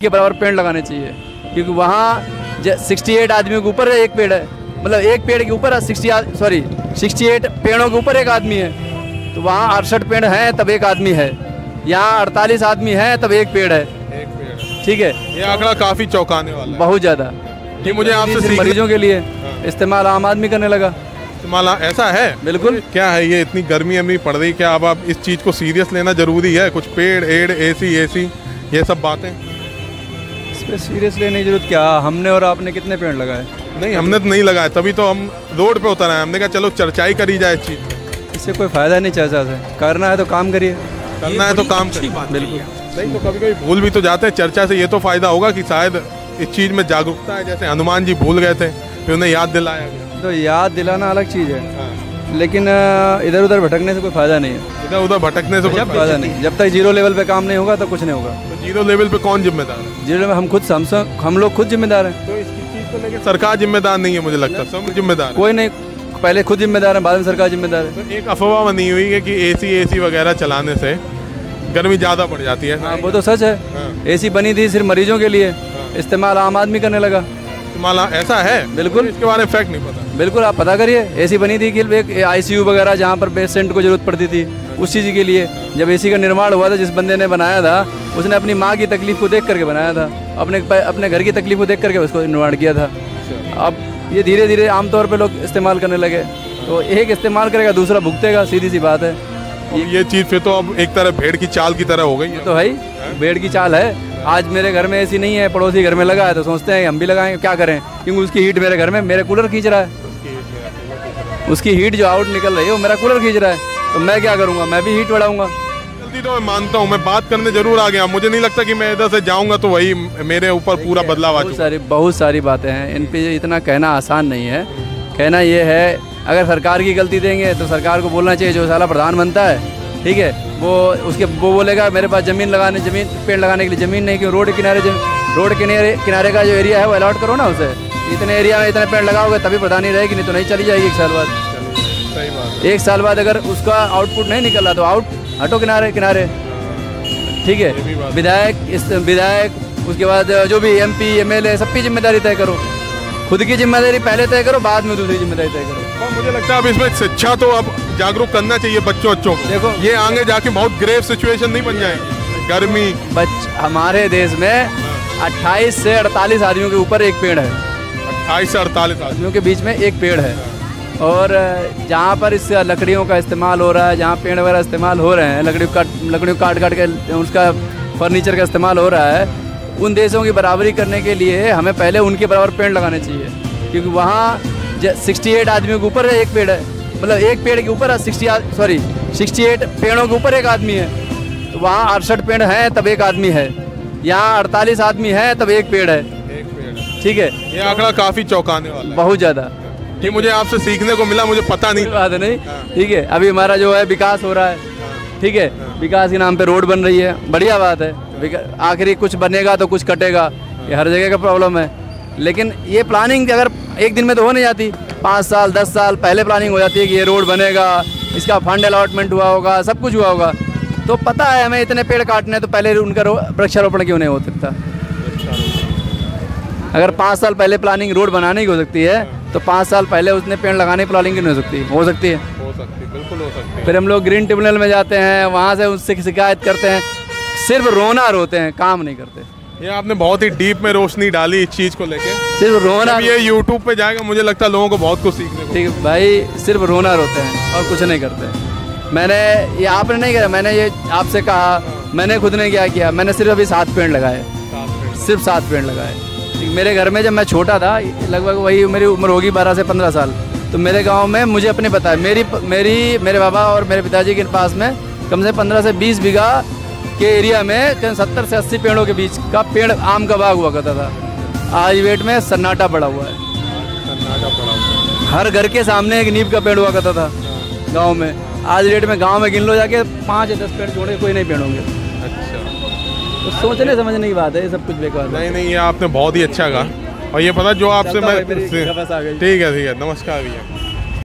के बराबर पेड़ लगाने चाहिए, क्योंकि वहाँ 68 आदमियों के ऊपर एक पेड़ है, मतलब एक पेड़ के ऊपर 68 पेड़ों के ऊपर एक आदमी है। तो वहाँ 68 पेड़ हैं तब एक आदमी है, यहाँ 48 आदमी हैं तब एक पेड़ है। ठीक है, ये आंकड़ा काफी चौंकाने वाला है, बहुत ज़्यादा। ये मुझे आपसे मरीजों के लिए इस्तेमाल आम आदमी करने लगा। इस्तेमाल ऐसा है बिल्कुल। क्या है ये इतनी गर्मी पड़ रही, क्या अब आप इस चीज़ को सीरियस लेना जरूरी है? कुछ पेड़ एड़ एसी ये सब बातें इस पर सीरियस लेने की जरूरत क्या? हमने और आपने कितने पेड़ लगाए? नहीं, हमने तो नहीं लगाया, तभी तो हम रोड पे उतर आए। हमने कहा चलो चर्चा ही करी जाए इस चीज़। इससे कोई फायदा नहीं चर्चा से, करना है तो काम करिए, करना है तो काम करिए। बिल्कुल। नहीं तो कभी कभी भूल भी तो जाते हैं। चर्चा से ये तो फायदा होगा कि शायद इस चीज़ में जागरूकता है, जैसे हनुमान जी भूल गए थे फिर उन्हें याद दिलाया गया। तो याद दिलाना अलग चीज़ है, लेकिन इधर उधर भटकने से कोई फायदा नहीं है। इधर उधर भटकने से कोई फायदा नहीं। जब तक जीरो लेवल पे काम नहीं होगा तो कुछ नहीं होगा। तो जीरो लेवल पे कौन जिम्मेदार है? जीरो में हम लोग खुद जिम्मेदार हैं। तो इसकी चीज़ को लेकर सरकार जिम्मेदार नहीं है, मुझे लगता है सब जिम्मेदार। कोई नहीं, पहले खुद जिम्मेदार है, बाद में सरकार जिम्मेदार है। तो एक अफवाह बनी हुई है कि एसी वगैरह चलाने से गर्मी ज़्यादा बढ़ जाती है। हाँ, वो तो सच है। एसी बनी थी सिर्फ मरीजों के लिए, इस्तेमाल आम आदमी करने लगा। ऐसा है? बिल्कुल। इसके बारे में फैक्ट नहीं पता। बिल्कुल, आप पता करिए। एसी बनी थी कि एक ICU वगैरह जहाँ पर पेशेंट को जरूरत पड़ती थी, उस चीज़ के लिए। जब एसी का निर्माण हुआ था, जिस बंदे ने बनाया था उसने अपनी माँ की तकलीफ को देख करके बनाया था, अपने घर की तकलीफ को देख करके उसको निर्माण किया था। अब ये धीरे धीरे आमतौर पर लोग इस्तेमाल करने लगे, तो एक इस्तेमाल करेगा दूसरा भुगतेगा, सीधी सी बात है। ये चीज़ फिर तो अब एक तरह भेड़ की चाल की तरह हो गई है। तो भाई भेड़ की चाल है। आज मेरे घर में एसी नहीं है, पड़ोसी घर में लगा है, तो सोचते हैं हम भी लगाएंगे। क्या करें, क्योंकि उसकी हीट मेरे घर में मेरे कूलर खींच रहा है। उसकी हीट जो आउट निकल रही है वो मेरा कूलर खींच रहा है, तो मैं क्या करूँगा? मैं भी हीट बढ़ाऊंगा। जल्दी तो मैं मानता हूँ, मैं बात करने जरूर आ गया। मुझे नहीं लगता कि मैं इधर से जाऊँगा तो वही मेरे ऊपर पूरा बदलाव आ चुका। बहुत सारी बातें हैं, इन पे इतना कहना आसान नहीं है। कहना ये है, अगर सरकार की गलती देंगे तो सरकार को बोलना चाहिए, जो साला प्रधान बनता है, ठीक है, वो बोलेगा मेरे पास जमीन पेड़ लगाने के लिए ज़मीन नहीं, क्यों? रोड किनारे का जो एरिया है वो अलॉट करो ना उसे। इतने एरिया में इतने पेड़ लगाओगे तभी प्रधानी रहेगी, नहीं तो नहीं चली जाएगी। 1 साल बाद, सही बात। 1 साल बाद अगर उसका आउटपुट नहीं निकला तो हटो किनारे। ठीक है, विधायक उसके बाद जो भी MP MLA सबकी जिम्मेदारी तय करो। खुद की जिम्मेदारी पहले तय करो, बाद में दूसरी जिम्मेदारी तय करो। मुझे लगता है अब इसमें शिक्षा तो अब जागरूक करना चाहिए बच्चों को। देखो, ये आगे जाके बहुत ग्रेव सिचुएशन नहीं बन जाएगी। गर्मी हमारे देश में 28 से 48 आदमियों के ऊपर एक पेड़ है। 28 से 48 आदमियों के बीच में एक पेड़ है। और जहाँ पर इस लकड़ियों का इस्तेमाल हो रहा है, जहाँ पेड़ वगैरह इस्तेमाल हो रहे हैं, लकड़ियों काट के उसका फर्नीचर का इस्तेमाल हो रहा है, उन देशों की बराबरी करने के लिए हमें पहले उनके बराबर पेड़ लगाने चाहिए, क्योंकि वहाँ 68 आदमियों के ऊपर एक पेड़ है, मतलब एक पेड़ के ऊपर 68 पेड़ों के ऊपर एक आदमी है। तो वहाँ 68 पेड़ हैं तब एक आदमी है, यहाँ 48 आदमी हैं तब एक पेड़ है। ठीक है, ये आंकड़ा काफी चौंकाने वाला है, बहुत ज़्यादा। ये मुझे आपसे सीखने को मिला, मुझे पता नहीं। बात नहीं। ठीक है, अभी हमारा जो है विकास हो रहा है, ठीक है, विकास के नाम पे रोड बन रही है, बढ़िया बात है। आखिरी कुछ बनेगा तो कुछ कटेगा, ये हर जगह का प्रॉब्लम है। लेकिन ये प्लानिंग अगर एक दिन में तो हो नहीं जाती, 5 साल 10 साल पहले प्लानिंग हो जाती है कि ये रोड बनेगा, इसका फंड अलॉटमेंट हुआ होगा, सब कुछ हुआ होगा। तो पता है हमें इतने पेड़ काटने, तो पहले उनका वृक्षारोपण क्यों नहीं हो सकता? अगर 5 साल पहले प्लानिंग रोड बनाने की हो सकती है, तो 5 साल पहले उसने पेड़ लगाने की प्लानिंग क्यों नहीं हो सकती? हो सकती है, बिल्कुल हो सकती है। फिर हम लोग ग्रीन ट्रिब्यूनल में जाते हैं, वहाँ से उससे शिकायत करते हैं, सिर्फ रोते हैं, काम नहीं करते। ये आपने बहुत ही डीप में रोशनी डाली इस चीज़ को लेके। सिर्फ रोना। ये YouTube पे जाएगा, मुझे लगता है लोगों को बहुत कुछ सीखने को। ठीक है भाई, सिर्फ रोते हैं और कुछ नहीं करते। मैंने ये आपने नहीं किया, मैंने ये आपसे कहा, मैंने खुद ने क्या किया, मैंने सिर्फ अभी 7 पेड़ लगाए, सिर्फ 7 पेड़ लगाए। मेरे घर में जब मैं छोटा था, लगभग वही मेरी उम्र होगी 12 से 15 साल, तो मेरे गाँव में मुझे अपने पता है, मेरे बाबा और मेरे पिताजी के पास में कम से 15 से 20 बीघा के एरिया में 70 से 80 पेड़ों के बीच का पेड़ आम का बाग हुआ करता था। आज वेट में सन्नाटा पड़ा हुआ है। हर घर के सामने एक नीम का पेड़ हुआ करता था गांव में। आज डेट में गांव में गिन लो जाके 5 या 10 पेड़ छोड़े कोई नहीं पेड़ होंगे। अच्छा, तो सोचने समझने की बात है, ये सब कुछ बेकार नहीं। ये आपने बहुत ही अच्छा कहा, और ये पता जो आपसे मैं ठीक है, नमस्कार भैया।